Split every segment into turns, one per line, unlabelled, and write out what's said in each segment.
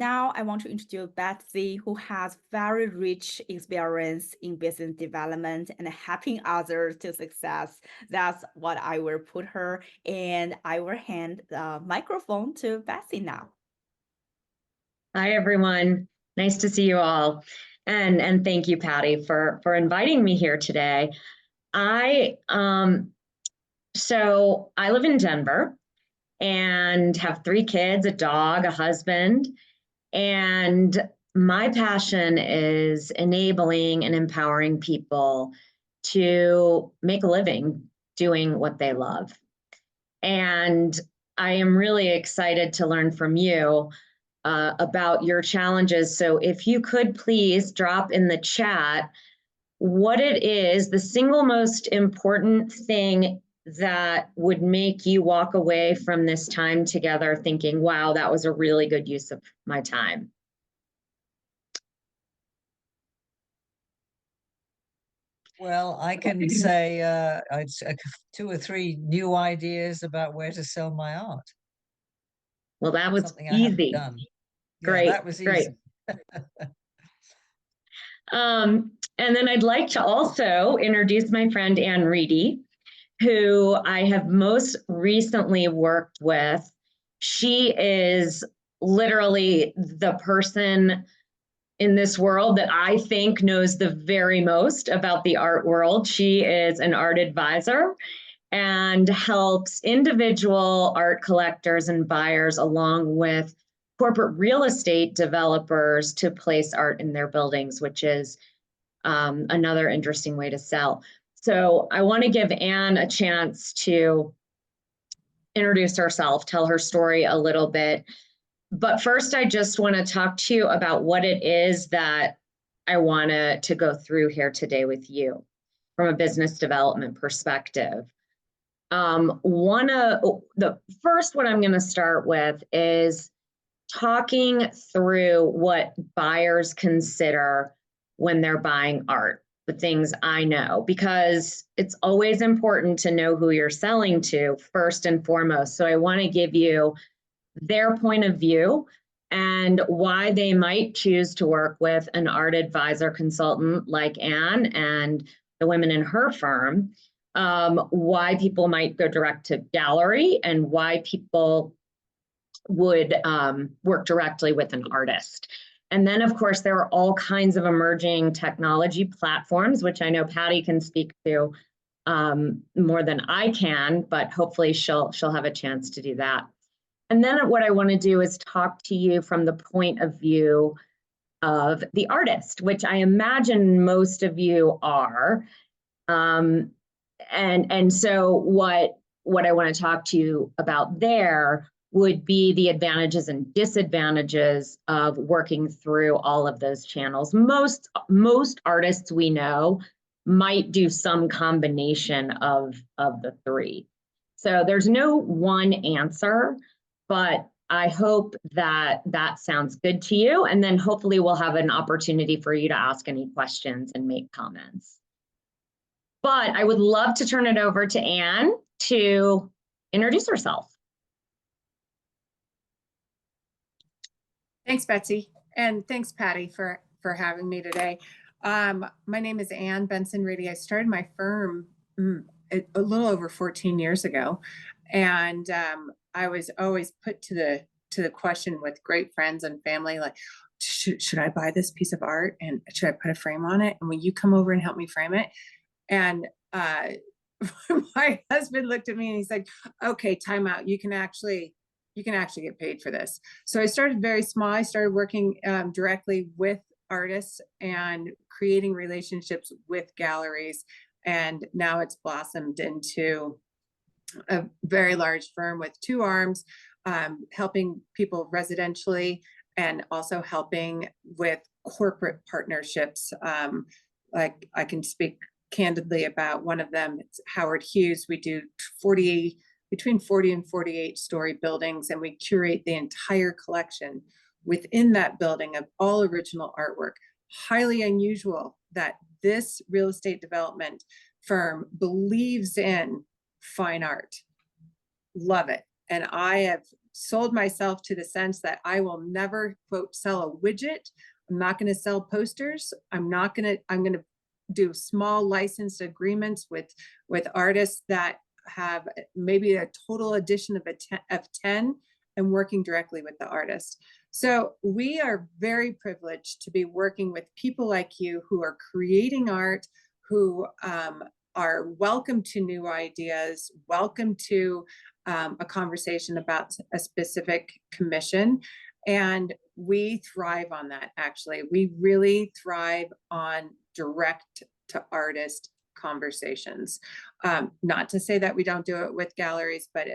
now I want to introduce Betsy, who has very rich experience in business development and helping others to success. That's what I will put her, and I will hand the microphone to Betsy now.
Hi, everyone. Nice to see you all. And thank you, Patty, for inviting me here today. So I live in Denver and have 3 kids, a dog, a husband, and my passion is enabling and empowering people to make a living doing what they love. And I am really excited to learn from you about your challenges. So if you could please drop in the chat what it is, the single most important thing that would make you walk away from this time together thinking, wow, that was a really good use of my time.
Well, I can say 2 or 3 new ideas about where to sell my art.
Well, that was
Something I haven't
easy.
done.
Great,
Yeah, that was
great.
easy.
And then I'd like to also introduce my friend Ann Reedy, who I have most recently worked with. She is literally the person in this world that I think knows the very most about the art world. She is an art advisor and helps individual art collectors and buyers along with corporate real estate developers to place art in their buildings, which is another interesting way to sell. So I want to give Anne a chance to introduce herself, tell her story a little bit. But first, I just want to talk to you about what it is that I want to go through here today with you from a business development perspective. What I'm going to start with is talking through what buyers consider when they're buying art, the things I know, because it's always important to know who you're selling to first and foremost. So I want to give you their point of view and why they might choose to work with an art advisor consultant like Anne and the women in her firm, why people might go direct to gallery and why people would work directly with an artist. And then, of course, there are all kinds of emerging technology platforms, which I know Patty can speak to more than I can, but hopefully she'll have a chance to do that. And then what I want to do is talk to you from the point of view of the artist, which I imagine most of you are. And so what I want to talk to you about there would be the advantages and disadvantages of working through all of those channels. Most artists we know might do some combination of the 3. So there's no one answer, but I hope that sounds good to you. And then hopefully we'll have an opportunity for you to ask any questions and make comments. But I would love to turn it over to Anne to introduce herself.
Thanks, Betsy. And thanks, Patty, for having me today. My name is Anne Benson Reedy. I started my firm a little over 14 years ago. And I was always put to the question with great friends and family, like, should I buy this piece of art and should I put a frame on it? And will you come over and help me frame it? And my husband looked at me and he's like, okay, time out. You can actually get paid for this. So I started very small. I started working directly with artists and creating relationships with galleries. And now it's blossomed into a very large firm with 2 arms, helping people residentially and also helping with corporate partnerships. Like I can speak candidly about one of them. It's Howard Hughes. We do between 40 and 48 story buildings, and we curate the entire collection within that building of all original artwork. Highly unusual that this real estate development firm believes in fine art. Love it. And I have sold myself to the sense that I will never, quote, sell a widget. I'm not going to sell posters. I'm going to do small licensed agreements with artists that have maybe a total edition of 10 and working directly with the artist. So we are very privileged to be working with people like you who are creating art, who are welcome to new ideas, welcome to a conversation about a specific commission. And we thrive on that, actually. We really thrive on direct to artist conversations. Not to say that we don't do it with galleries, but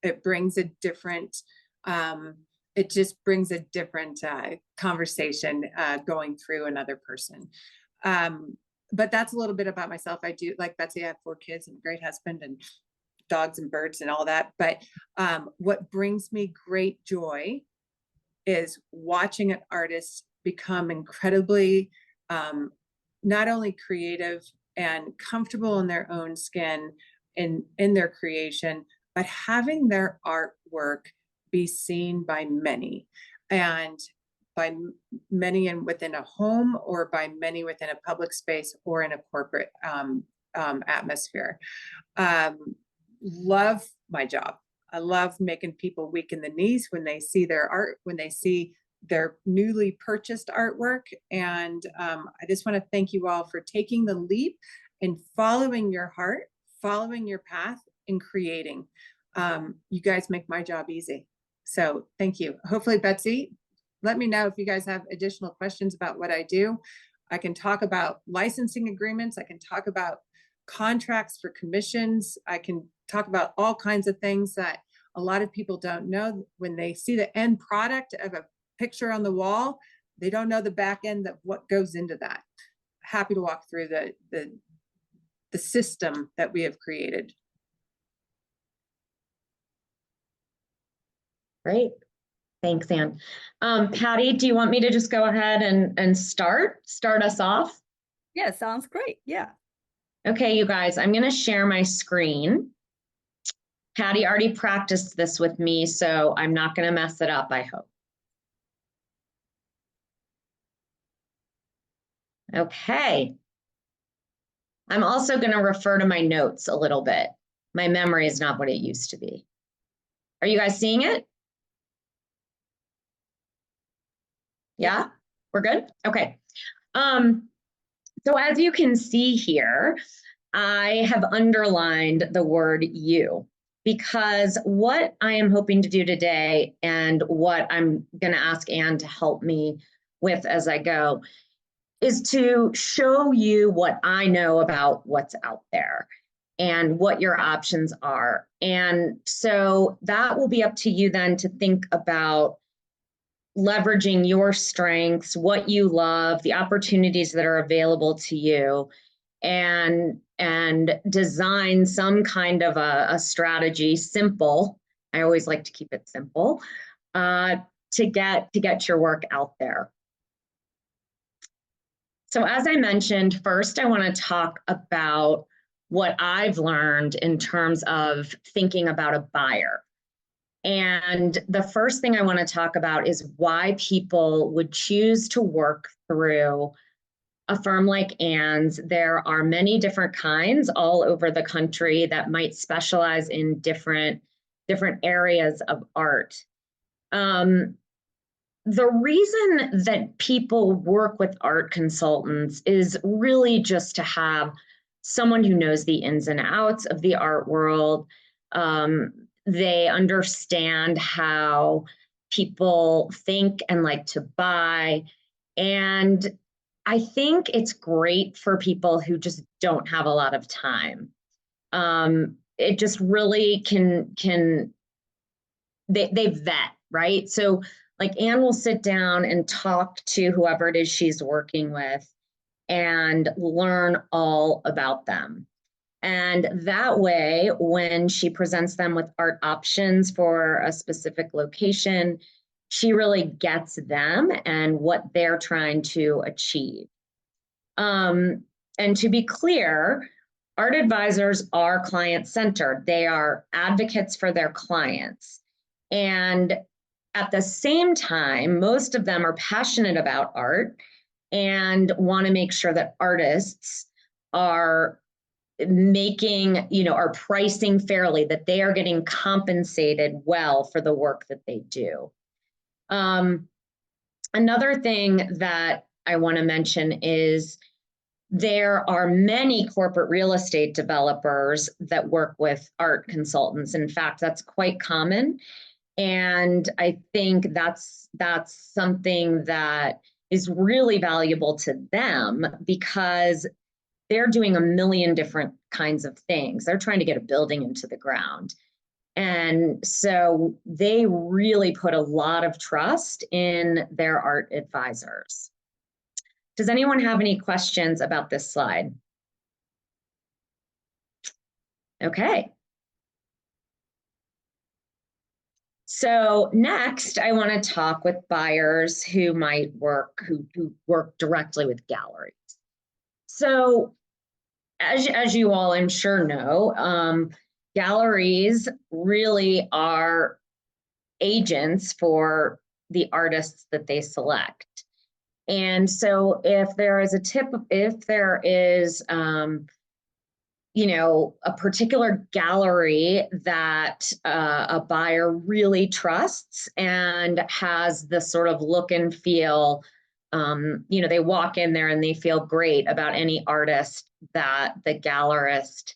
it brings a different, it just brings a different conversation going through another person. But that's a little bit about myself. I do, like Betsy, I have 4 kids and a great husband and dogs and birds and all that. But what brings me great joy is watching an artist become incredibly not only creative and comfortable in their own skin in their creation, but having their artwork be seen by many, and by many within a home, or by many within a public space, or in a corporate atmosphere. Love my job. I love making people weak in the knees when they see their art, when they see their newly purchased artwork. And I just want to thank you all for taking the leap and following your heart, following your path, and creating. You guys make my job easy. So thank you. Hopefully, Betsy, let me know if you guys have additional questions about what I do. I can talk about licensing agreements. I can talk about contracts for commissions. I can talk about all kinds of things that a lot of people don't know. When they see the end product of a picture on the wall, they don't know the back end of what goes into that. Happy to walk through the system that we have created.
Great. Thanks, Anne. Patty, do you want me to just go ahead and start us off?
Yeah, sounds great. Yeah.
Okay, you guys, I'm going to share my screen. Patty already practiced this with me, so I'm not going to mess it up, I hope. Okay. I'm also going to refer to my notes a little bit. My memory is not what it used to be. Are you guys seeing it? Yeah, we're good? Okay. So as you can see here, I have underlined the word you, because what I am hoping to do today, and what I'm going to ask Anne to help me with as I go, is to show you what I know about what's out there and what your options are. And so that will be up to you then to think about leveraging your strengths, what you love, the opportunities that are available to you, and design some kind of a strategy, simple. I always like to keep it simple, to get your work out there. So as I mentioned, first I want to talk about what I've learned in terms of thinking about a buyer. And the first thing I want to talk about is why people would choose to work through a firm like Anne's. There are many different kinds all over the country that might specialize in different areas of art. The reason that people work with art consultants is really just to have someone who knows the ins and outs of the art world. They understand how people think and like to buy. And I think it's great for people who just don't have a lot of time. It just really they vet, right? So like Anne will sit down and talk to whoever it is she's working with and learn all about them. And that way, when she presents them with art options for a specific location, she really gets them and what they're trying to achieve. And to be clear, art advisors are client-centered. They are advocates for their clients. And at the same time, most of them are passionate about art and want to make sure that artists are making, are pricing fairly, that they are getting compensated well for the work that they do. Another thing that I want to mention is there are many corporate real estate developers that work with art consultants. In fact, that's quite common. And I think that's something that is really valuable to them, because they're doing a million different kinds of things. They're trying to get a building into the ground. And so they really put a lot of trust in their art advisors. Does anyone have any questions about this slide? Okay. So next, I want to talk with buyers who work directly with galleries. So as you all, I'm sure know, galleries really are agents for the artists that they select. And so if there is a particular gallery that a buyer really trusts and has the sort of look and feel, they walk in there and they feel great about any artist that the gallerist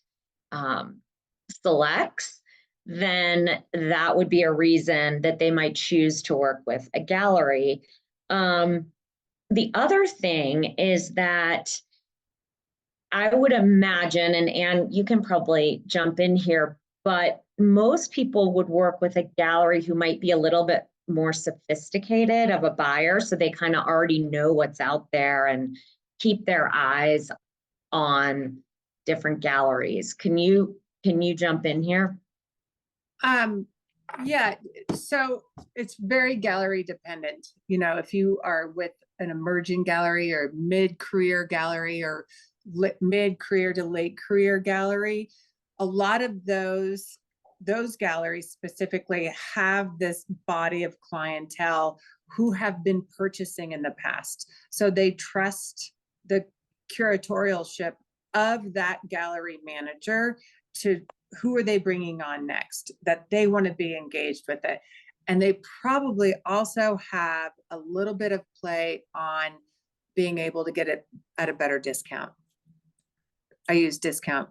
selects, then that would be a reason that they might choose to work with a gallery. The other thing is that I would imagine, and Anne, you can probably jump in here, but most people would work with a gallery who might be a little bit more sophisticated of a buyer, so they kind of already know what's out there and keep their eyes on different galleries. Can you jump in here?
Yeah, so it's very gallery dependent. If you are with an emerging gallery or mid-career gallery or mid-career to late career gallery, a lot of those galleries specifically have this body of clientele who have been purchasing in the past. So they trust the curatorialship of that gallery manager to who are they bringing on next, that they want to be engaged with it. And they probably also have a little bit of play on being able to get it at a better discount. I use discount,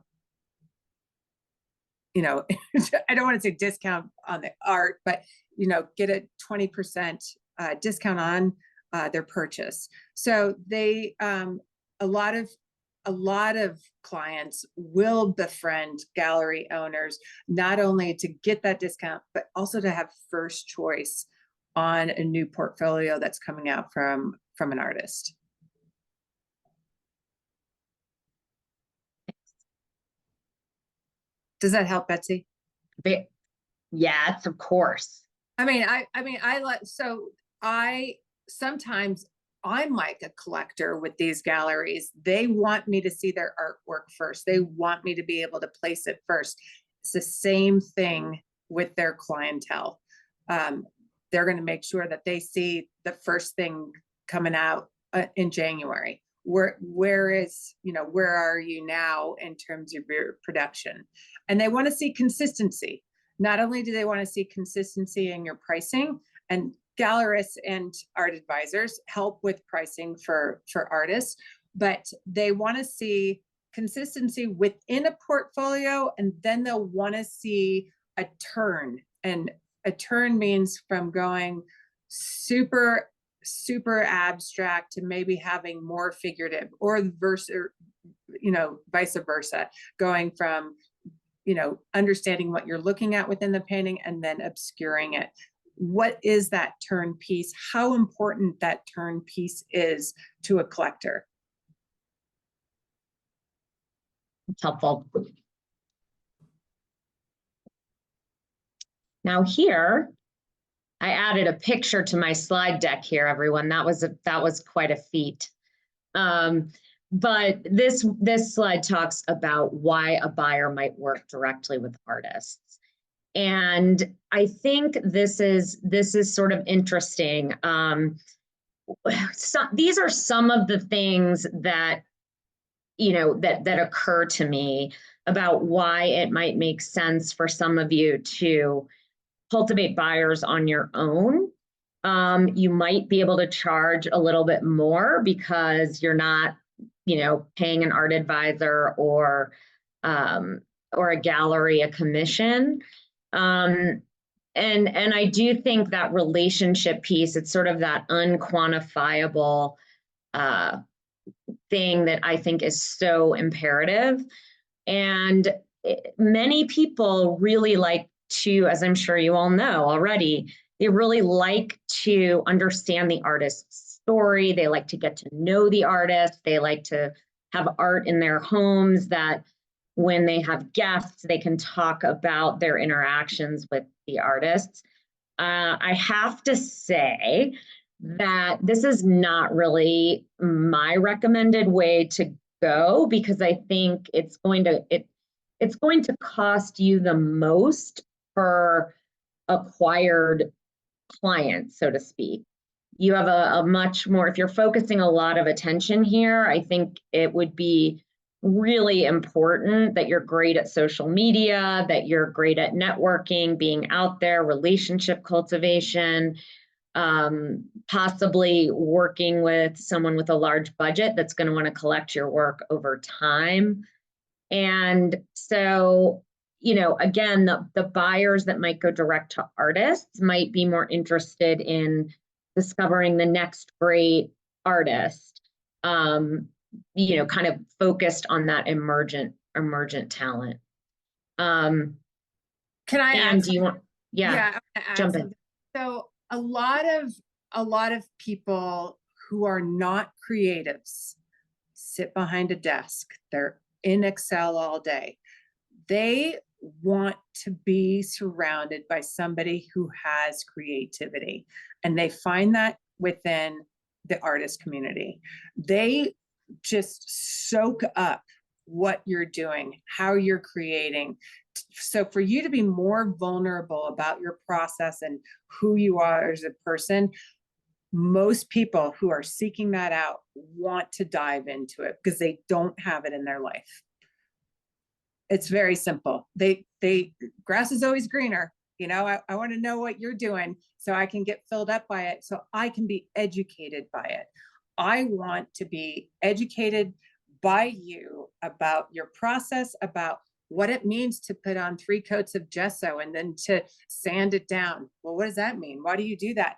I don't want to say discount on the art, but, get a 20% discount on their purchase. So they, a lot of clients will befriend gallery owners, not only to get that discount, but also to have first choice on a new portfolio that's coming out from an artist. Does that help, Betsy?
Yes, of course.
Sometimes I'm like a collector with these galleries. They want me to see their artwork first. They want me to be able to place it first. It's the same thing with their clientele. They're going to make sure that they see the first thing coming out in January. Where are you now in terms of your production? And they want to see consistency. Not only do they want to see consistency in your pricing, and gallerists and art advisors help with pricing for artists, but they want to see consistency within a portfolio, and then they'll want to see a turn. And a turn means from going super abstract to maybe having more figurative, or vice versa, going from understanding what you're looking at within the painting and then obscuring it. What is that turn piece? How important that turn piece is to a collector?
It's helpful. Now here, I added a picture to my slide deck here, everyone. That was quite a feat. But this slide talks about why a buyer might work directly with artists. And I think this is sort of interesting. These are some of the things that, you know, that occur to me about why it might make sense for some of you to cultivate buyers on your own. You might be able to charge a little bit more because you're not, you know, paying an art advisor or a gallery a commission. And I do think that relationship piece, it's sort of that unquantifiable thing that I think is so imperative. And many people really like to, as I'm sure you all know already, they really like to understand the artist's story. They like to get to know the artist. They like to have art in their homes that when they have guests, they can talk about their interactions with the artists. I have to say that this is not really my recommended way to go, because I think it's going to cost you the most per acquired client, so to speak. You have a much more, if you're focusing a lot of attention here, I think it would be really important that you're great at social media, that you're great at networking, being out there, relationship cultivation, possibly working with someone with a large budget that's going to want to collect your work over time. And so, you know, again, the buyers that might go direct to artists might be more interested in discovering the next great artist, you know, kind of focused on that emergent talent.
Can I
and
add
do you want,
yeah, I want to add
jump in.
something. So a lot of people who are not creatives sit behind a desk. They're in Excel all day. They want to be surrounded by somebody who has creativity, and they find that within the artist community. They just soak up what you're doing, how you're creating. So for you to be more vulnerable about your process and who you are as a person, most people who are seeking that out want to dive into it because they don't have it in their life. It's very simple. They grass is always greener. You know, I want to know what you're doing so I can get filled up by it, so I can be educated by it. I want to be educated by you about your process, about what it means to put on 3 coats of gesso and then to sand it down. Well, what does that mean? Why do you do that?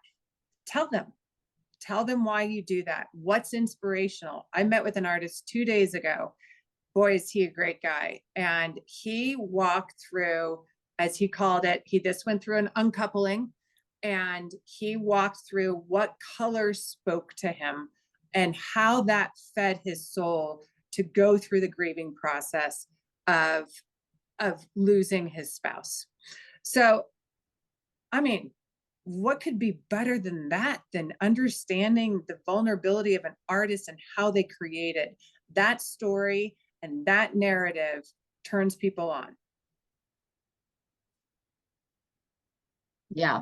Tell them why you do that. What's inspirational? I met with an artist 2 days ago. Boy, is he a great guy. And he walked through, as he called it, this went through an uncoupling, and he walked through what colors spoke to him and how that fed his soul to go through the grieving process of losing his spouse. So, I mean, what could be better than that, than understanding the vulnerability of an artist and how they created that story, and that narrative turns people on.
Yeah.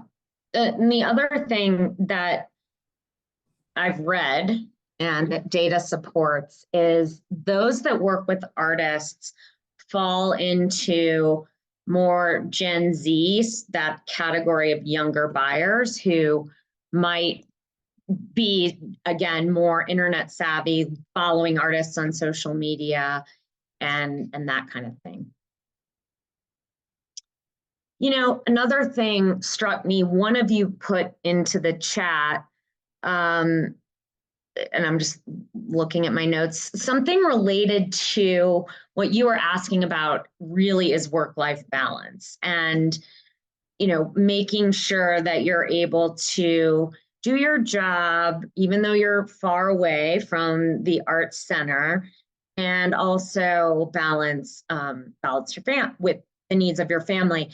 And the other thing that I've read and that data supports is those that work with artists fall into more Gen Z, that category of younger buyers who might be, again, more internet savvy, following artists on social media and that kind of thing. You know, another thing struck me, one of you put into the chat, and I'm just looking at my notes, something related to what you were asking about really is work-life balance, and, you know, making sure that you're able to do your job, even though you're far away from the arts center, and also balance your with the needs of your family.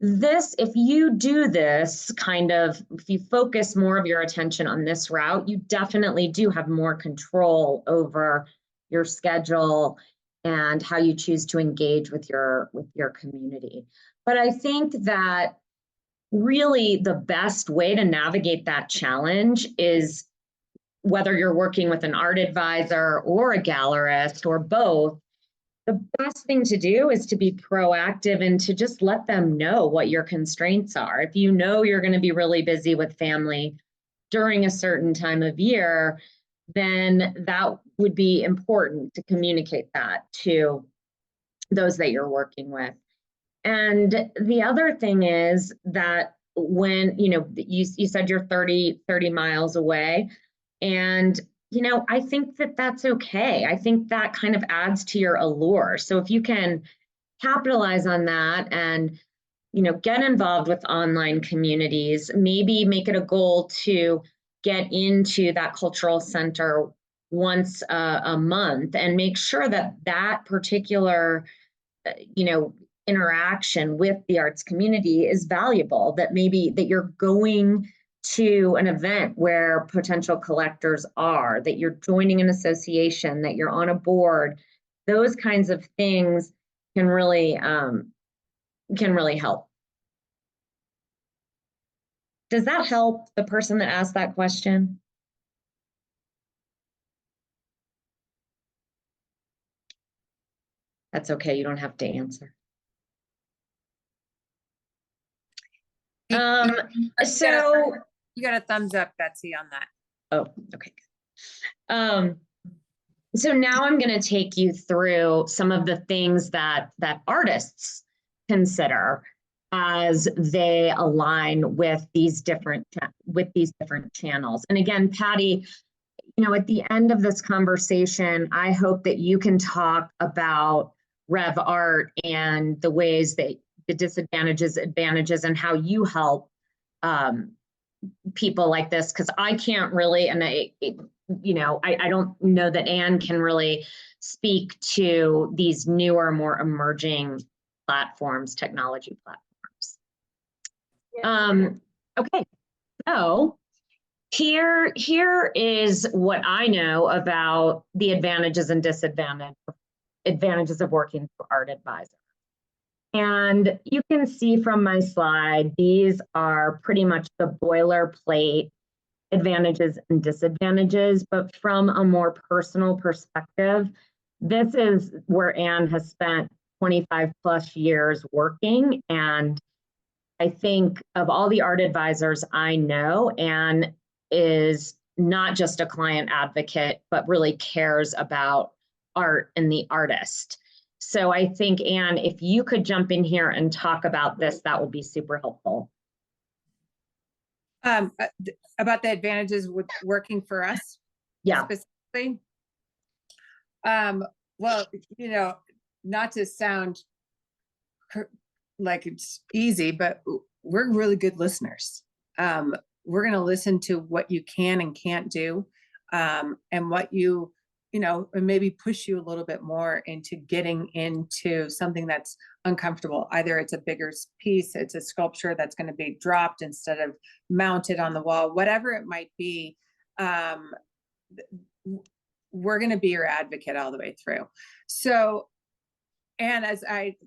This, if you do this kind of, if you focus more of your attention on this route, you definitely do have more control over your schedule and how you choose to engage with your community. But I think that really the best way to navigate that challenge is, whether you're working with an art advisor or a gallerist or both, the best thing to do is to be proactive and to just let them know what your constraints are. If you know you're going to be really busy with family during a certain time of year, then that would be important to communicate that to those that you're working with. And the other thing is that when, you said you're 30 miles away, and I think that that's okay. I think that kind of adds to your allure. So if you can capitalize on that and, get involved with online communities, maybe make it a goal to get into that cultural center once a month, and make sure that that particular, interaction with the arts community is valuable, that maybe that you're going to an event where potential collectors are, that you're joining an association, that you're on a board. Those kinds of things can really help. Does that help the person that asked that question? That's okay, you don't have to answer. So
you got a thumbs up, Betsy, on that.
Oh, okay. So now I'm going to take you through some of the things that artists consider as they align with these different channels. And again, Patty, at the end of this conversation, I hope that you can talk about Rev Art and the ways that the disadvantages, advantages, and how you help people like this, because I can't really, and I don't know that Anne can really speak to these newer, more emerging platforms, technology platforms. Okay, so here is what I know about the advantages and disadvantages of working for Art Advisor. And you can see from my slide, these are pretty much the boilerplate advantages and disadvantages, but from a more personal perspective, this is where Anne has spent 25 plus years working. And I think of all the art advisors I know, Anne is not just a client advocate, but really cares about art and the artist. So I think, Anne, if you could jump in here and talk about this, that would be super helpful.
About the advantages with working for us?
Yeah.
Specifically? Well, not to sound like it's easy, but we're really good listeners. We're going to listen to what you can and can't do, and what and maybe push you a little bit more into getting into something that's uncomfortable. Either it's a bigger piece, it's a sculpture that's going to be dropped instead of mounted on the wall, whatever it might be. We're going to be your advocate all the way through. So, and as I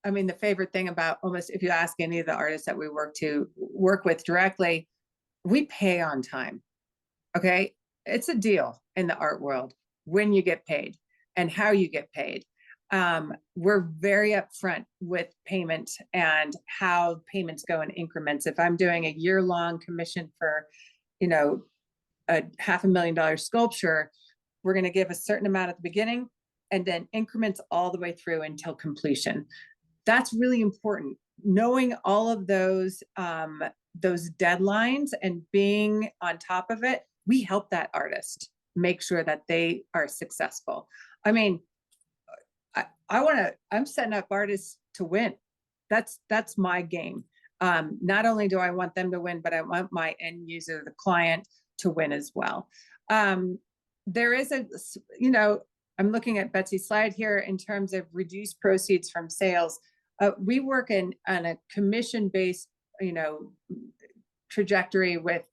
mean, the favorite thing about almost, if you ask any of the artists that we work with directly, we pay on time. Okay. It's a deal in the art world when you get paid and how you get paid. We're very upfront with payment and how payments go in increments. If I'm doing a year-long commission for, a $500,000 sculpture, we're going to give a certain amount at the beginning and then increments all the way through until completion. That's really important. Knowing all of those deadlines and being on top of it, we help that artist make sure that they are successful. I mean, I'm setting up artists to win. That's my game. Not only do I want them to win, but I want my end user, the client, to win as well. There is I'm looking at Betsy's slide here in terms of reduced proceeds from sales. We work on a commission-based, trajectory with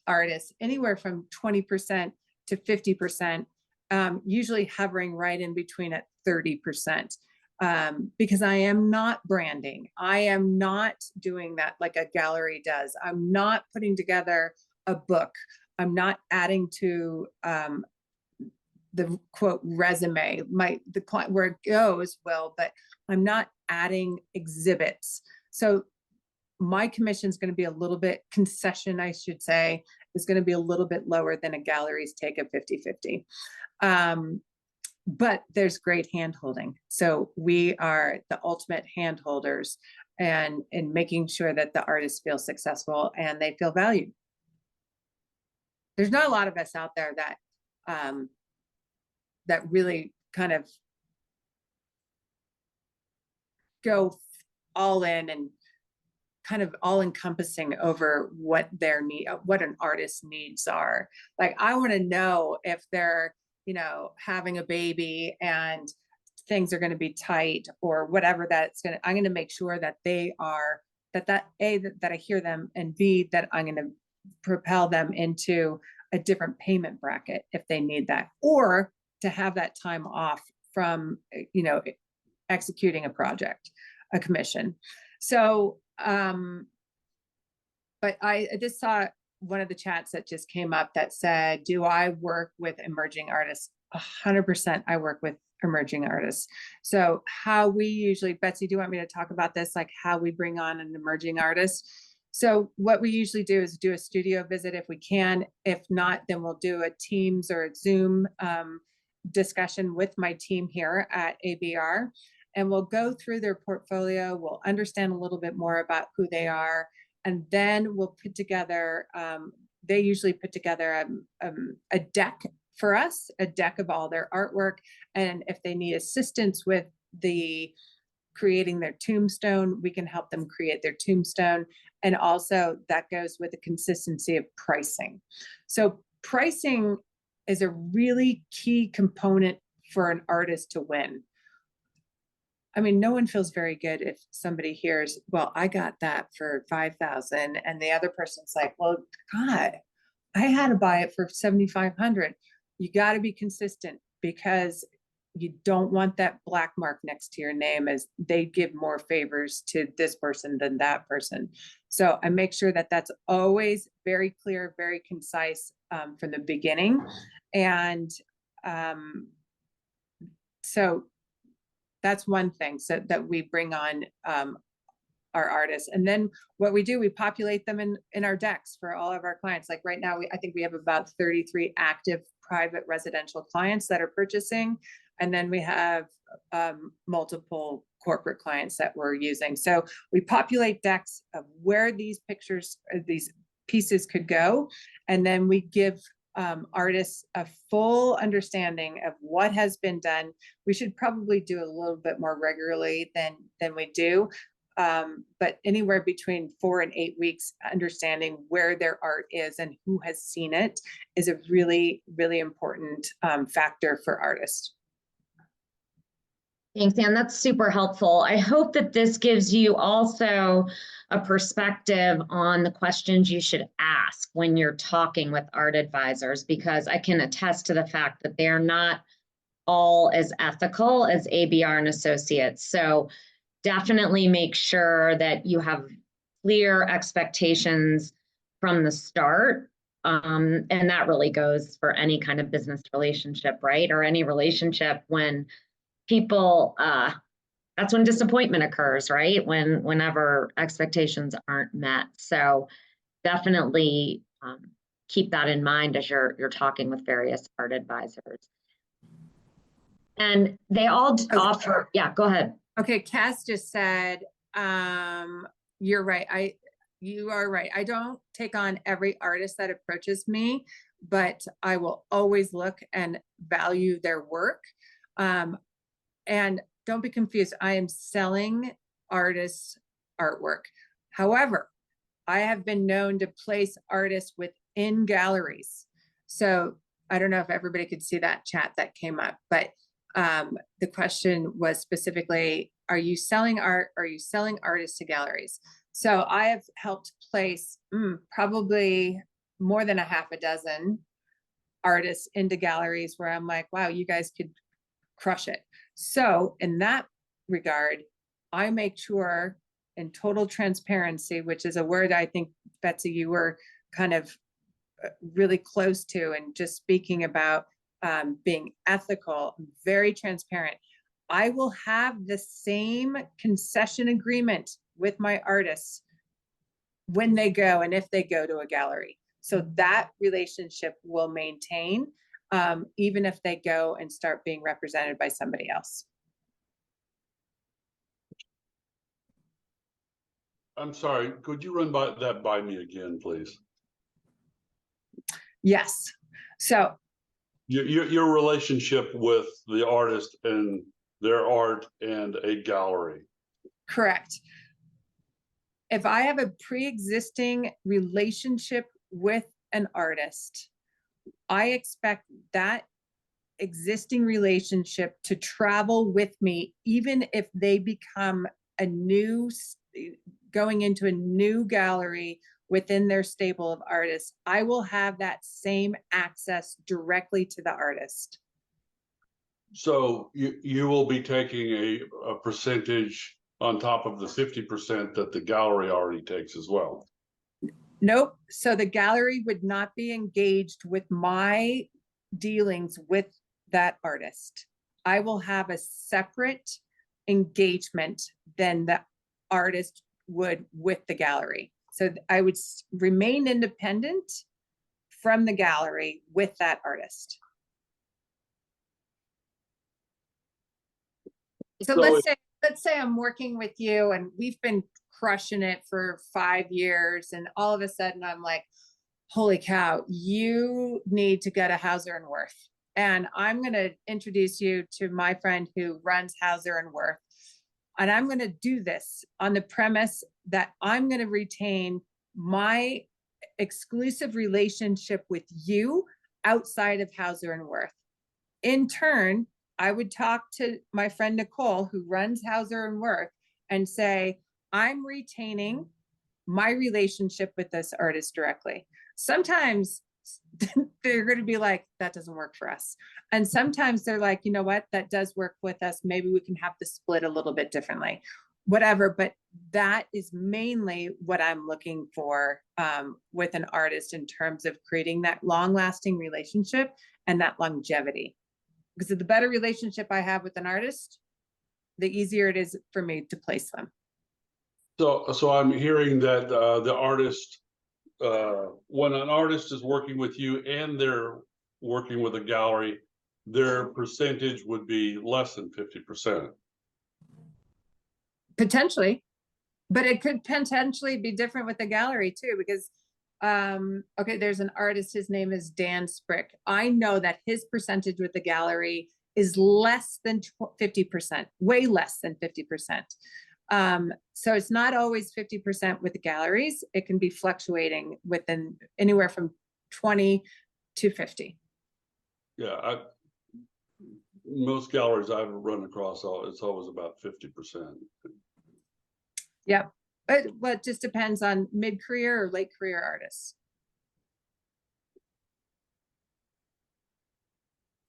artists, anywhere from 20% to 50%, usually hovering right in between at 30%. because I am not branding. I am not doing that like a gallery does. I'm not putting together a book. I'm not adding to the quote resume. The client where it goes will, but I'm not adding exhibits. So my commission is going to be a little bit, concession, I should say, is going to be a little bit lower than a gallery's take of 50-50. But there's great hand holding. So we are the ultimate hand holders and in making sure that the artists feel successful and they feel valued. There's not a lot of us out there that that really kind of go all in and kind of all encompassing over what their need, what an artist's needs are. Like, I want to know if they're, you know, having a baby and things are going to be tight or whatever, I'm going to make sure that they are, that I hear them, and B, that I'm going to propel them into a different payment bracket if they need that, or to have that time off from, you know, executing a project, a commission. So, but I just saw one of the chats that just came up that said, do I work with emerging artists? 100% I work with emerging artists. So how we usually, Betsy, do you want me to talk about this? Like how we bring on an emerging artist? So what we usually do is do a studio visit if we can. If not, then we'll do a Teams or a Zoom discussion with my team here at ABR. And we'll go through their portfolio. We'll understand a little bit more about who they are. And then we'll put together, they usually put together a deck for us, a deck of all their artwork. And if they need assistance with creating their tombstone, we can help them create their tombstone. And also that goes with the consistency of pricing. So pricing is a really key component for an artist to win. I mean, no one feels very good if somebody hears, well, I got that for 5,000, and the other person's like, well, God, I had to buy it for 7,500. You got to be consistent, because you don't want that black mark next to your name as they give more favors to this person than that person. So I make sure that that's always very clear, very concise from the beginning. And so that's one thing, so that we bring on our artists. And then what we do, we populate them in our decks for all of our clients. Like right now, I think we have about 33 active private residential clients that are purchasing. And then we have multiple corporate clients that we're using. So we populate decks of where these pictures, these pieces could go. And then we give artists a full understanding of what has been done. We should probably do a little bit more regularly than we do. But anywhere between 4 and 8 weeks, understanding where their art is and who has seen it is a really, really important factor for artists.
Thanks, Anne. That's super helpful. I hope that this gives you also a perspective on the questions you should ask when you're talking with art advisors, because I can attest to the fact that they're not all as ethical as ABR and Associates. So definitely make sure that you have clear expectations from the start. And that really goes for any kind of business relationship, right? Or any relationship when people, that's when disappointment occurs, right? Whenever expectations aren't met. So definitely keep that in mind as you're talking with various art advisors. And they all offer, yeah, go ahead.
Okay, Cass just said, you're right. You are right. I don't take on every artist that approaches me, but I will always look and value their work. And don't be confused. I am selling artists' artwork. However, I have been known to place artists within galleries. So I don't know if everybody could see that chat that came up, but the question was specifically, are you selling art? Are you selling artists to galleries? So I have helped place probably more than a half a dozen artists into galleries where I'm like, wow, you guys could crush it. So in that regard, I make sure in total transparency, which is a word I think, Betsy, you were kind of really close to, and just speaking about being ethical, very transparent. I will have the same concession agreement with my artists when they go and if they go to a gallery. So that relationship will maintain even if they go and start being represented by somebody else.
I'm sorry, could you run that by me again, please?
Yes. So
Your relationship with the artist and their art and a gallery.
correct. If I have a pre-existing relationship with an artist, I expect that existing relationship to travel with me, even if they become a new, going into a new gallery within their stable of artists. I will have that same access directly to the artist.
So you will be taking a percentage on top of the 50% that the gallery already takes as well.
Nope. So the gallery would not be engaged with my dealings with that artist. I will have a separate engagement than the artist would with the gallery. So I would remain independent from the gallery with that artist. So let's say I'm working with you and we've been crushing it for 5 years, and all of a sudden I'm like, holy cow, you need to go to Hauser and Wirth. And I'm going to introduce you to my friend who runs Hauser and Wirth. And I'm going to do this on the premise that I'm going to retain my exclusive relationship with you outside of Hauser and Wirth. In turn, I would talk to my friend Nicole, who runs Hauser and Wirth, and say, I'm retaining my relationship with this artist directly. Sometimes they're going to be like, that doesn't work for us. And sometimes they're like, you know what, that does work with us. Maybe we can have the split a little bit differently, whatever. But that is mainly what I'm looking for with an artist in terms of creating that long-lasting relationship and that longevity. Because the better relationship I have with an artist, the easier it is for me to place them.
So I'm hearing that the artist, when an artist is working with you and they're working with a gallery, their percentage would be less than 50%.
Potentially, but it could potentially be different with the gallery too, because okay, there's an artist, his name is Dan Sprick. I know that his percentage with the gallery is less than 50%, way less than 50%. So it's not always 50% with the galleries. It can be fluctuating within anywhere from 20 to 50.
Yeah, most galleries I've run across, it's always about 50%.
Yep. But it just depends on mid-career or late career artists.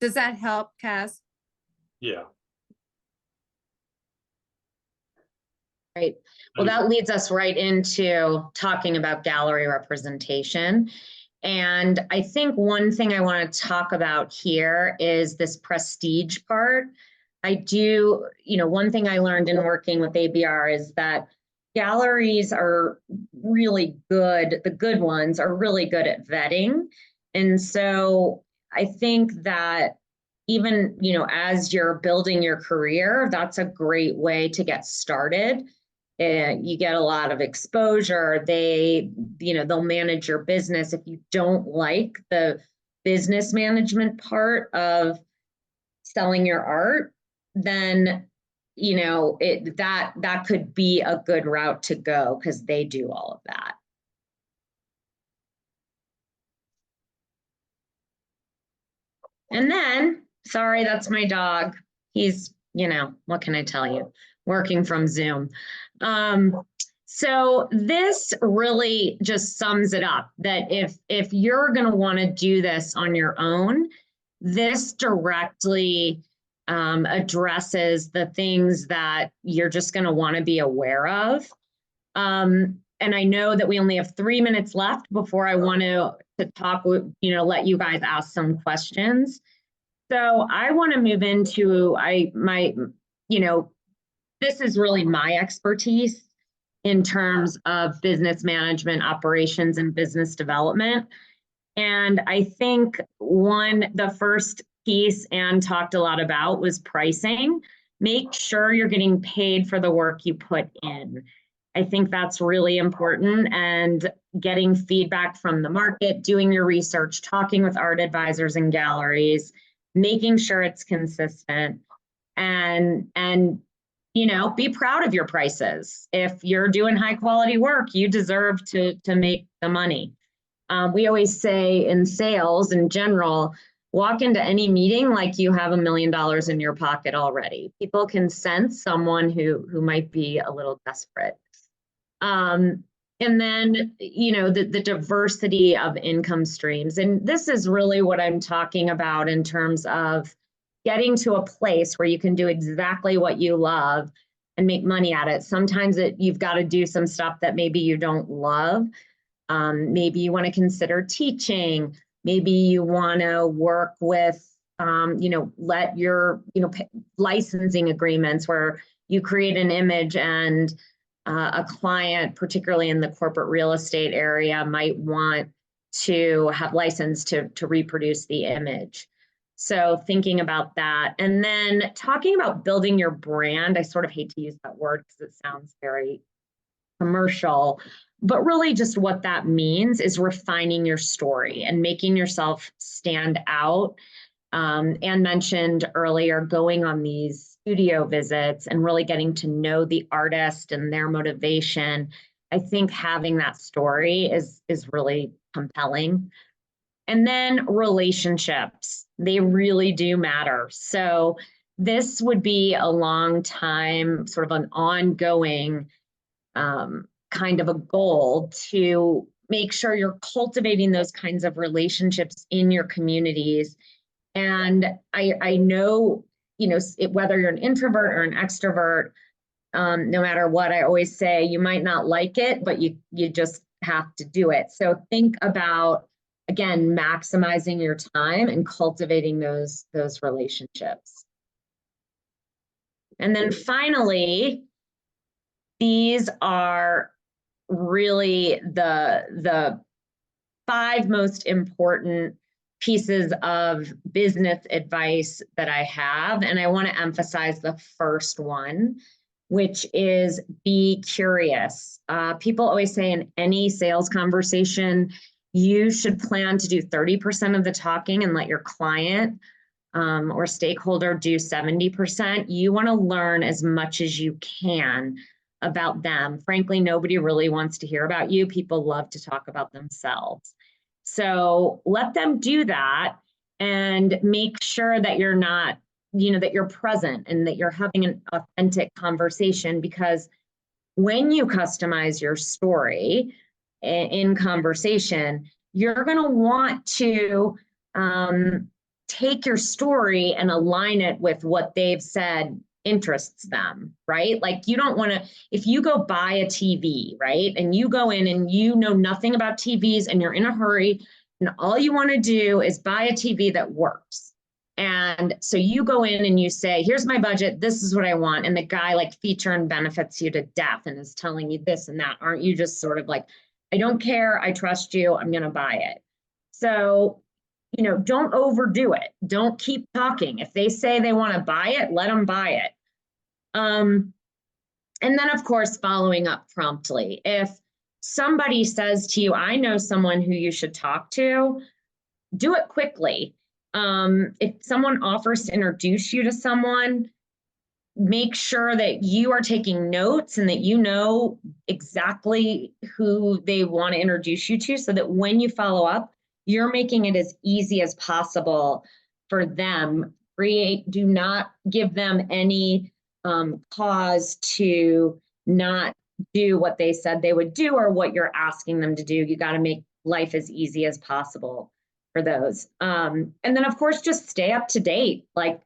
Does that help, Kaz?
Yeah.
Right. Well, that leads us right into talking about gallery representation. And I think one thing I want to talk about here is this prestige part. I do, one thing I learned in working with ABR is that galleries are really good. The good ones are really good at vetting. And so I think that even, as you're building your career, that's a great way to get started. And you get a lot of exposure. They'll manage your business. If you don't like the business management part of selling your art, then that could be a good route to go, because they do all of that. And then, sorry, that's my dog. He's, what can I tell you? Working from Zoom. So this really just sums it up, that if you're going to want to do this on your own, this directly addresses the things that you're just going to want to be aware of. And I know that we only have 3 minutes left before I want to talk with, let you guys ask some questions. So I want to move into this is really my expertise in terms of business management, operations, and business development. And I think the first piece Anne talked a lot about was pricing. Make sure you're getting paid for the work you put in. I think that's really important, and getting feedback from the market, doing your research, talking with art advisors and galleries, making sure it's consistent, and be proud of your prices. If you're doing high quality work, you deserve to make the money. We always say in sales in general, walk into any meeting like you have $1 million in your pocket already. People can sense someone who might be a little desperate. And then, the diversity of income streams. And this is really what I'm talking about in terms of getting to a place where you can do exactly what you love and make money at it. Sometimes you've got to do some stuff that maybe you don't love. Maybe you want to consider teaching. Maybe you want to work with, let your, licensing agreements where you create an image and a client, particularly in the corporate real estate area, might want to have license to reproduce the image. So thinking about that. And then talking about building your brand. I sort of hate to use that word because it sounds very commercial, but really just what that means is refining your story and making yourself stand out. Anne mentioned earlier going on these studio visits and really getting to know the artist and their motivation. I think having that story is really compelling. And then relationships, they really do matter. So this would be a long time, sort of an ongoing kind of a goal to make sure you're cultivating those kinds of relationships in your communities. And I know, whether you're an introvert or an extrovert, no matter what, I always say you might not like it, but you just have to do it. So think about, again, maximizing your time and cultivating those relationships. And then finally, these are really the 5 most important pieces of business advice that I have. And I want to emphasize the first one, which is be curious. People always say in any sales conversation, you should plan to do 30% of the talking and let your client or stakeholder do 70%. You want to learn as much as you can about them. Frankly, nobody really wants to hear about you. People love to talk about themselves. So let them do that and make sure that you're not, that you're present and that you're having an authentic conversation, because when you customize your story in conversation, you're going to want to take your story and align it with what they've said interests them, right? Like you don't want to, if you go buy a TV, right? And you go in and you know nothing about TVs and you're in a hurry and all you want to do is buy a TV that works. And so you go in and you say, here's my budget, this is what I want. And the guy like feature and benefits you to death and is telling you this and that. Aren't you just sort of like, I don't care, I trust you, I'm going to buy it. So, don't overdo it. Don't keep talking. If they say they want to buy it, let them buy it. And then, of course, following up promptly. If somebody says to you, I know someone who you should talk to, do it quickly. If someone offers to introduce you to someone, make sure that you are taking notes and that you know exactly who they want to introduce you to, so that when you follow up, you're making it as easy as possible for them. Do not give them any cause to not do what they said they would do or what you're asking them to do. You got to make life as easy as possible for those. And then, of course, just stay up to date. Like,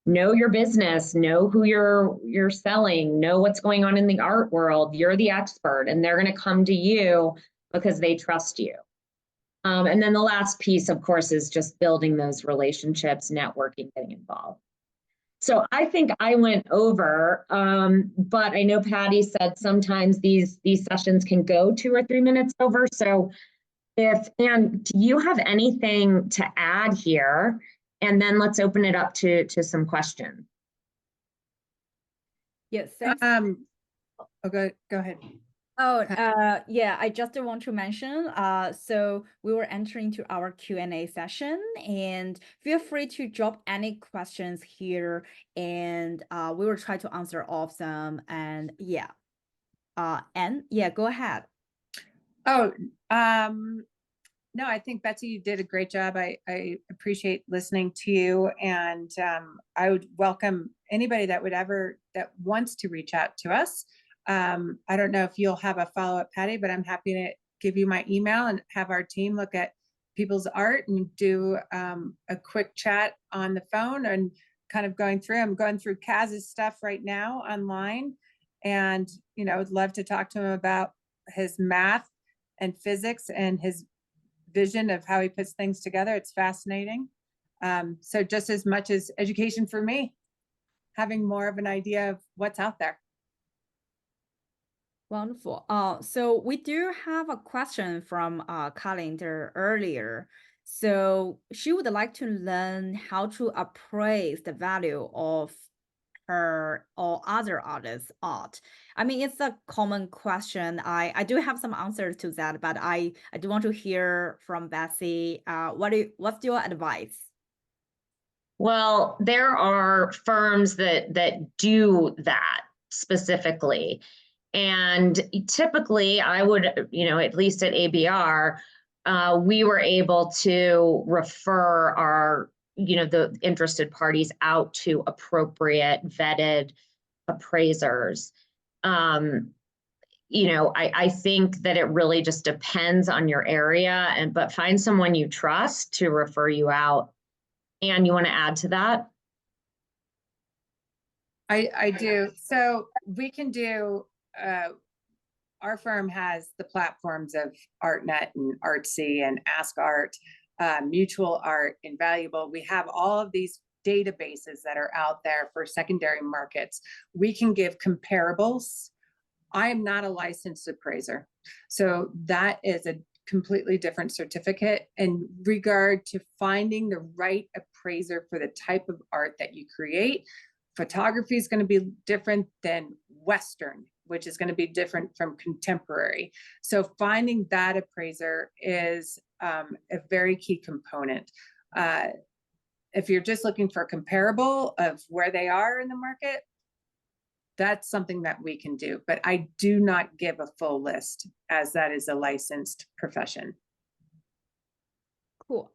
know your business, know who you're selling, know what's going on in the art world. You're the expert, and they're going to come to you because they trust you. And then the last piece, of course, is just building those relationships, networking, getting involved. So I think I went over, but I know Patty said sometimes these sessions can go 2 or 3 minutes over. So Anne, do you have anything to add here? And then let's open it up to some questions.
Yes, thanks.
Oh, go ahead.
Oh, yeah, I just want to mention, so we were entering to our Q&A session, and feel free to drop any questions here, and we will try to answer all of them. And yeah, Anne, yeah, go ahead.
Oh, no, I think Betsy, you did a great job. I appreciate listening to you, and I would welcome anybody that wants to reach out to us. I don't know if you'll have a follow-up, Patty, but I'm happy to give you my email and have our team look at people's art and do a quick chat on the phone and kind of I'm going through Kaz's stuff right now online, and would love to talk to him about his math and physics and his vision of how he puts things together. It's fascinating. So just as much as education for me, having more of an idea of what's out there.
Wonderful. So we do have a question from Calendar earlier. So she would like to learn how to appraise the value of her or other artists' art. I mean, it's a common question. I do have some answers to that, but I do want to hear from Betsy. What's your advice?
Well, there are firms that do that specifically. And typically I would, at least at ABR, we were able to refer our, the interested parties out to appropriate vetted appraisers. I think that it really just depends on your area, but find someone you trust to refer you out. Anne, you want to add to that?
I do. So we can do, our firm has the platforms of ArtNet and Artsy and Ask Art, Mutual Art, Invaluable. We have all of these databases that are out there for secondary markets. We can give comparables. I am not a licensed appraiser, so that is a completely different certificate in regard to finding the right appraiser for the type of art that you create. Photography is going to be different than Western, which is going to be different from contemporary. So finding that appraiser is a very key component. If you're just looking for a comparable of where they are in the market, that's something that we can do, but I do not give a full list, as that is a licensed profession.
Cool.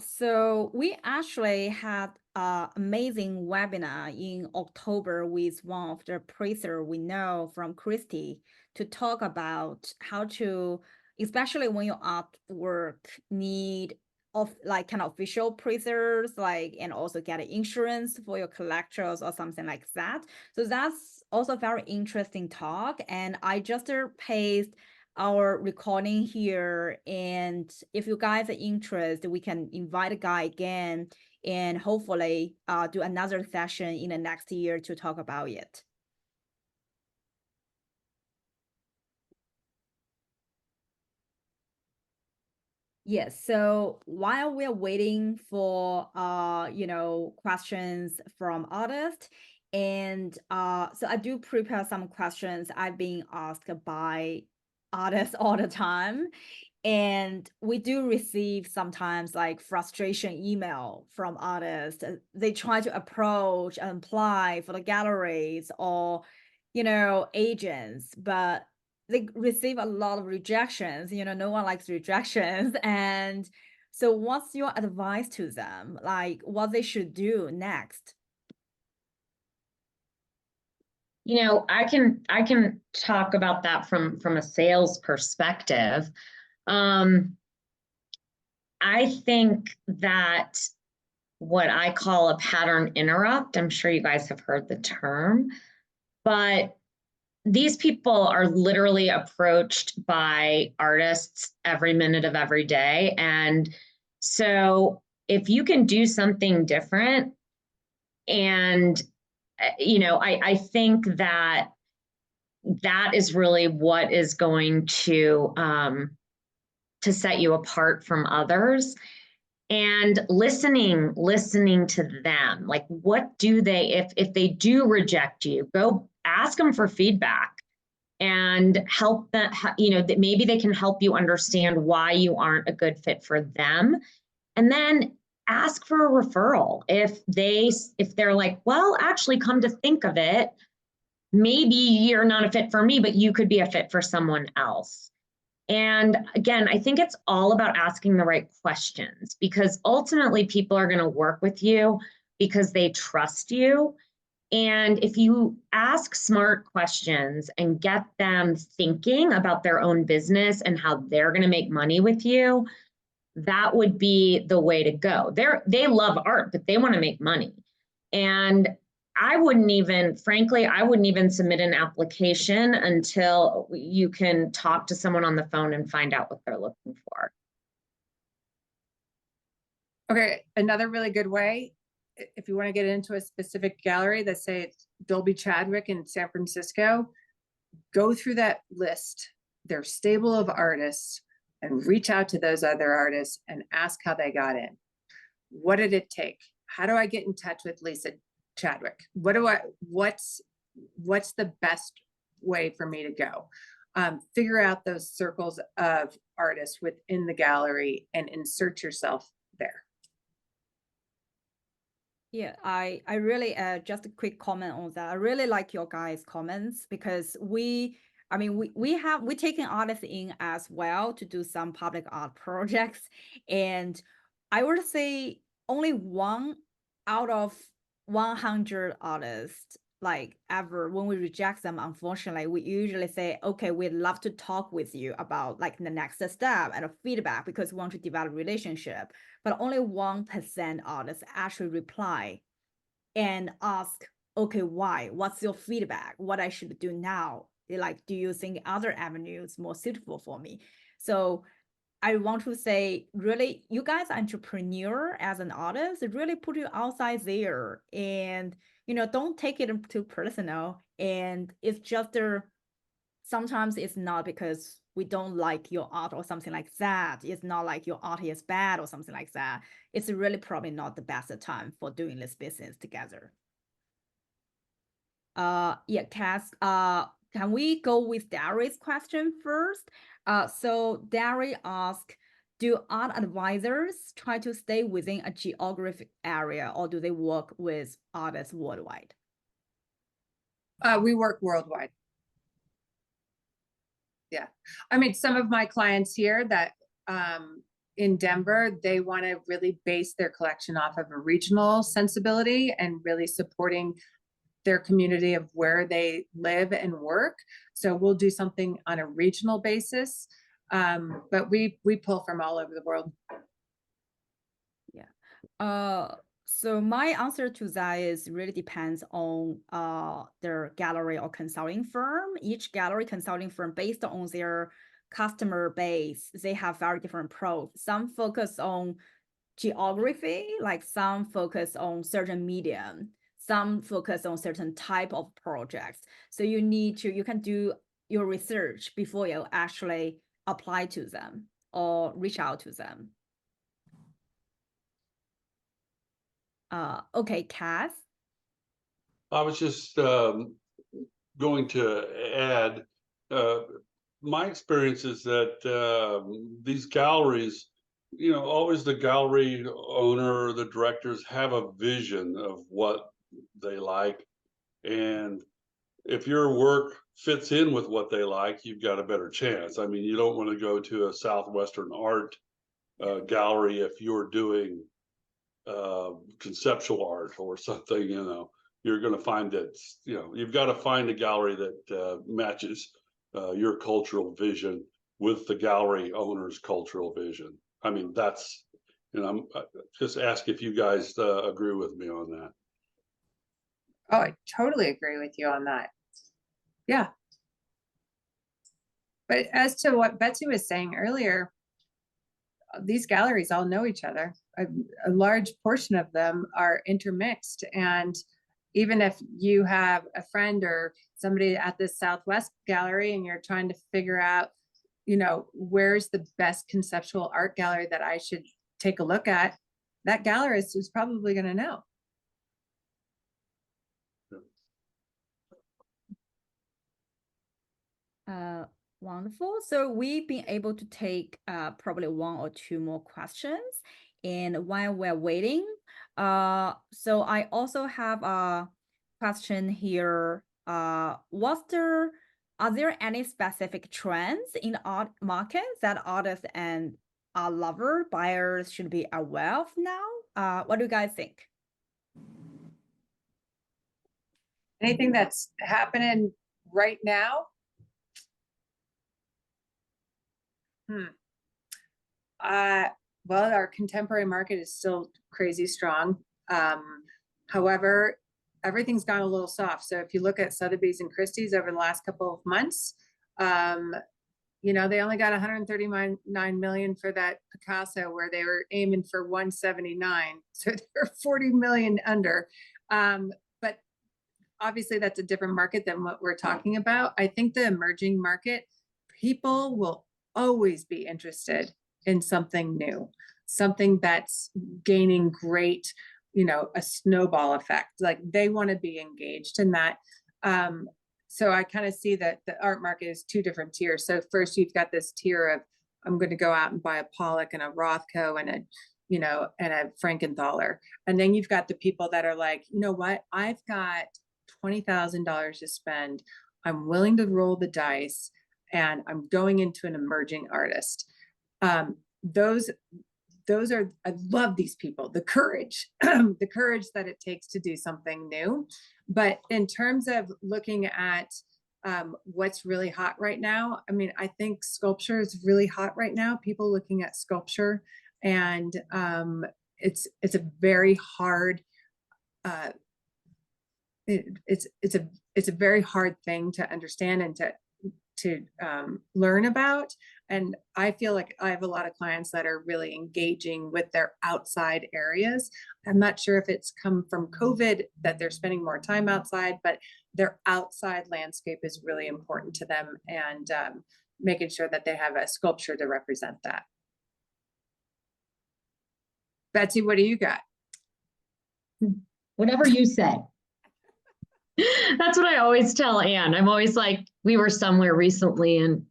So we actually had an amazing webinar in October with one of the appraiser we know from Christie to talk about how to, especially when your artwork need of like kind of official appraisers, and also get insurance for your collectors or something like that. So that's also a very interesting talk. And I just pasted our recording here, and if you guys are interested, we can invite a guy again and hopefully do another session in the next year to talk about it. Yes, so while we're waiting for questions from artists, and so I do prepare some questions I've been asked by artists all the time, and we do receive sometimes like frustration email from artists. They try to approach and apply for the galleries or agents, but they receive a lot of rejections. No one likes rejections. And so what's your advice to them, like what they should do next?
I can talk about that from a sales perspective. I think that what I call a pattern interrupt. I'm sure you guys have heard the term, but these people are literally approached by artists every minute of every day. And so if you can do something different, and I think that is really what is going to set you apart from others. And listening to them, like, what do they, if they do reject you, go ask them for feedback and help them, that maybe they can help you understand why you aren't a good fit for them. And then ask for a referral. If they're like, well, actually, come to think of it, maybe you're not a fit for me, but you could be a fit for someone else. And again, I think it's all about asking the right questions, because ultimately people are going to work with you because they trust you. And if you ask smart questions and get them thinking about their own business and how they're going to make money with you, that would be the way to go. They love art, but they want to make money. And I wouldn't even submit an application until you can talk to someone on the phone and find out what they're looking for.
Okay, another really good way, if you want to get into a specific gallery, let's say it's Dolby Chadwick in San Francisco, go through that list, their stable of artists, and reach out to those other artists and ask how they got in. What did it take? How do I get in touch with Lisa Chadwick? What's the best way for me to go? Figure out those circles of artists within the gallery and insert yourself there.
Yeah, I really just a quick comment on that. I really like your guys' comments, because we taking artists in as well to do some public art projects, and I would say only 1 out of 100 artists, like, ever, when we reject them, unfortunately, we usually say, okay, we'd love to talk with you about, like, the next step and a feedback, because we want to develop relationship. But only 1% artists actually reply and ask, okay, why? What's your feedback? What I should do now? Like, do you think other avenues more suitable for me? So I want to say, really, you guys entrepreneur as an artist, really put you outside there, and don't take it too personal. And it's just sometimes it's not because we don't like your art or something like that. It's not like your art is bad or something like that. It's really probably not the best time for doing this business together. Yeah, Cass, can we go with Dary's question first? So Dary asked, do art advisors try to stay within a geographic area, or do they work with artists worldwide?
We work worldwide. Yeah, I mean, some of my clients here that in Denver, they want to really base their collection off of a regional sensibility and really supporting their community of where they live and work. So we'll do something on a regional basis, but we pull from all over the world.
Yeah. So my answer to that is really depends on their gallery or consulting firm. Each gallery consulting firm, based on their customer base, they have very different approach. Some focus on geography, like some focus on certain medium, some focus on certain type of projects. So you can do your research before you actually apply to them or reach out to them. Okay, Cass.
I was just going to add, my experience is that these galleries, always the gallery owner or the directors have a vision of what they like. And if your work fits in with what they like, you've got a better chance. I mean, you don't want to go to a Southwestern art gallery if you're doing conceptual art or something. You're going to find that you've got to find a gallery that matches your cultural vision with the gallery owner's cultural vision. I mean, that's And I'm just ask if you guys agree with me on that.
Oh, I totally agree with you on that. Yeah. But as to what Betsy was saying earlier, these galleries all know each other. A large portion of them are intermixed. And even if you have a friend or somebody at the Southwest Gallery and you're trying to figure out, where's the best conceptual art gallery that I should take a look at, that gallerist is probably going to know.
Wonderful. So we've been able to take probably one or two more questions. And while we're waiting, so I also have a question here. Are there any specific trends in the art market that artists and art lover buyers should be aware of now? What do you guys think?
Anything that's happening right now? Well, our contemporary market is still crazy strong. However, everything's gone a little soft. So if you look at Sotheby's and Christie's over the last couple of months, they only got 139 million for that Picasso, where they were aiming for 179. So they're 40 million under. But obviously that's a different market than what we're talking about. I think the emerging market, people will always be interested in something new, something that's gaining great, a snowball effect. Like they want to be engaged in that. So I kind of see that the art market is two different tiers. So first you've got this tier of, I'm going to go out and buy a Pollock and a Rothko and a Frankenthaler. And then you've got the people that are like, you know what, I've got $20,000 to spend. I'm willing to roll the dice and I'm going into an emerging artist. Those are, I love these people, the courage, the courage that it takes to do something new. But in terms of looking at what's really hot right now, I mean, I think sculpture is really hot right now. People looking at sculpture, and it's a very hard, it's a very hard thing to understand and to learn about. And I feel like I have a lot of clients that are really engaging with their outside areas. I'm not sure if it's come from COVID that they're spending more time outside, but their outside landscape is really important to them, and making sure that they have a sculpture to represent that. Betsy, what do you got?
Whatever you say. That's what I always tell Anne. I'm always like, we were somewhere recently and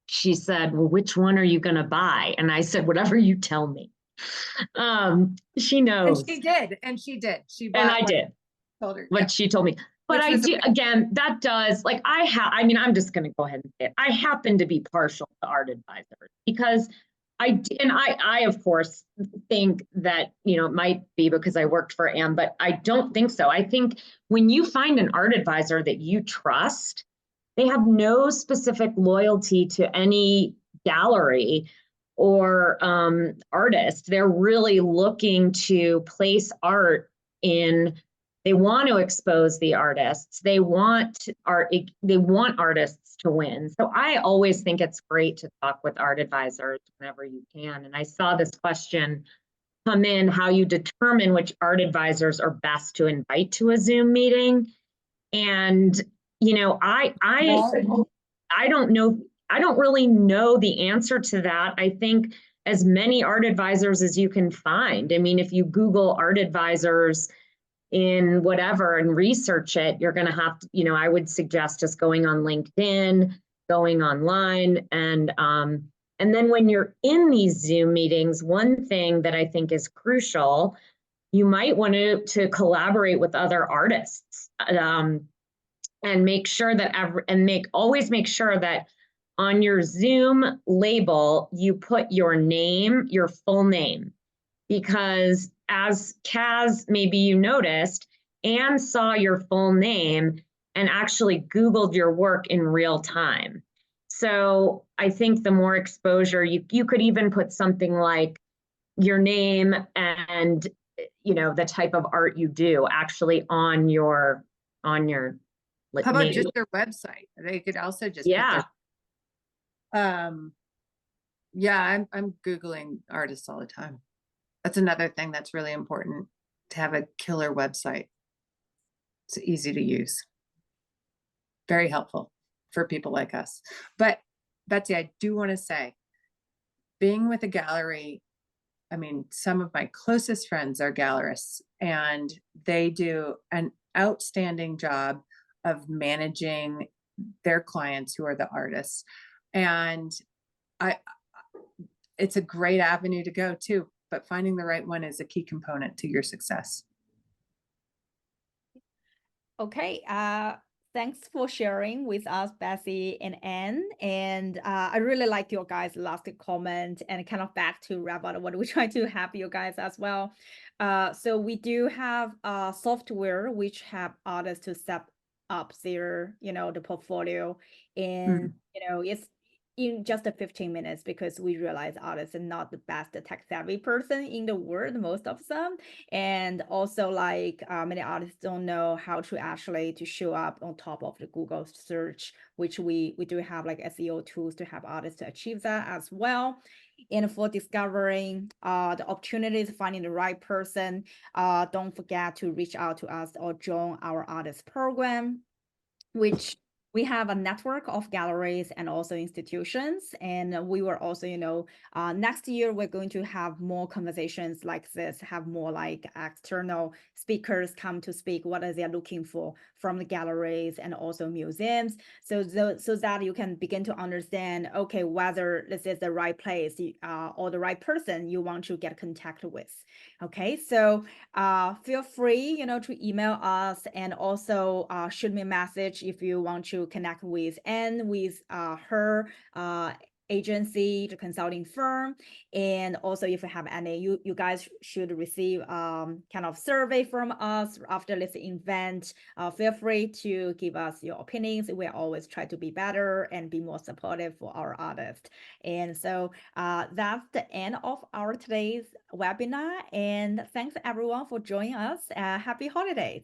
she said, well, which one are you going to buy? And I said, whatever you tell me. She knows.
And she did. She bought,
and I did
told her
what she told me. But I do, again, that does, like, I'm just going to go ahead and say it. I happen to be partial to art advisors because I of course think that, it might be because I worked for Anne, but I don't think so. I think when you find an art advisor that you trust, they have no specific loyalty to any gallery or artist. They're really looking to place art in. They want to expose the artists. They want artists to win. So I always think it's great to talk with art advisors whenever you can. And I saw this question come in, how you determine which art advisors are best to invite to a Zoom meeting. And, I don't know. I don't really know the answer to that. I think as many art advisors as you can find. I mean, if you Google art advisors in whatever and research it, you're going to have to, I would suggest just going on LinkedIn, going online. And then when you're in these Zoom meetings, one thing that I think is crucial, you might want to collaborate with other artists and make sure that always make sure that on your Zoom label, you put your name, your full name, because as Kaz, maybe you noticed, Anne saw your full name and actually Googled your work in real time. So I think the more exposure, you could even put something like, your name and, you know, the type of art you do actually on your like,
How about
name.
just their website? They could also just
Yeah.
put their, yeah, I'm Googling artists all the time. That's another thing that's really important, to have a killer website. It's easy to use. Very helpful for people like us. But Betsy, I do want to say, being with a gallery, I mean, some of my closest friends are gallerists, and they do an outstanding job of managing their clients who are the artists. And it's a great avenue to go too, but finding the right one is a key component to your success.
Okay, thanks for sharing with us, Betsy and Anne. And I really like your guys' last comment, and kind of back to wrap up what we try to have you guys as well. So we do have software which have artists to set up their, the portfolio, and it's in just 15 minutes, because we realize artists are not the best tech savvy person in the world, most of them. And also, like, many artists don't know how to actually to show up on top of the Google search, which we do have like SEO tools to help artists to achieve that as well. And for discovering the opportunities, finding the right person, don't forget to reach out to us or join our artist program, which we have a network of galleries and also institutions. And we were also, next year, we're going to have more conversations like this, have more like external speakers come to speak what are they looking for from the galleries and also museums. So that you can begin to understand, okay, whether this is the right place or the right person you want to get contact with. Okay, so feel free, to email us, and also shoot me a message if you want to connect with Anne, with her agency, the consulting firm. And also, if you have any, you guys should receive kind of survey from us after this event. Feel free to give us your opinions. We always try to be better and be more supportive for our artists. And so that's the end of our today's webinar. And thanks everyone for joining us. Happy holidays.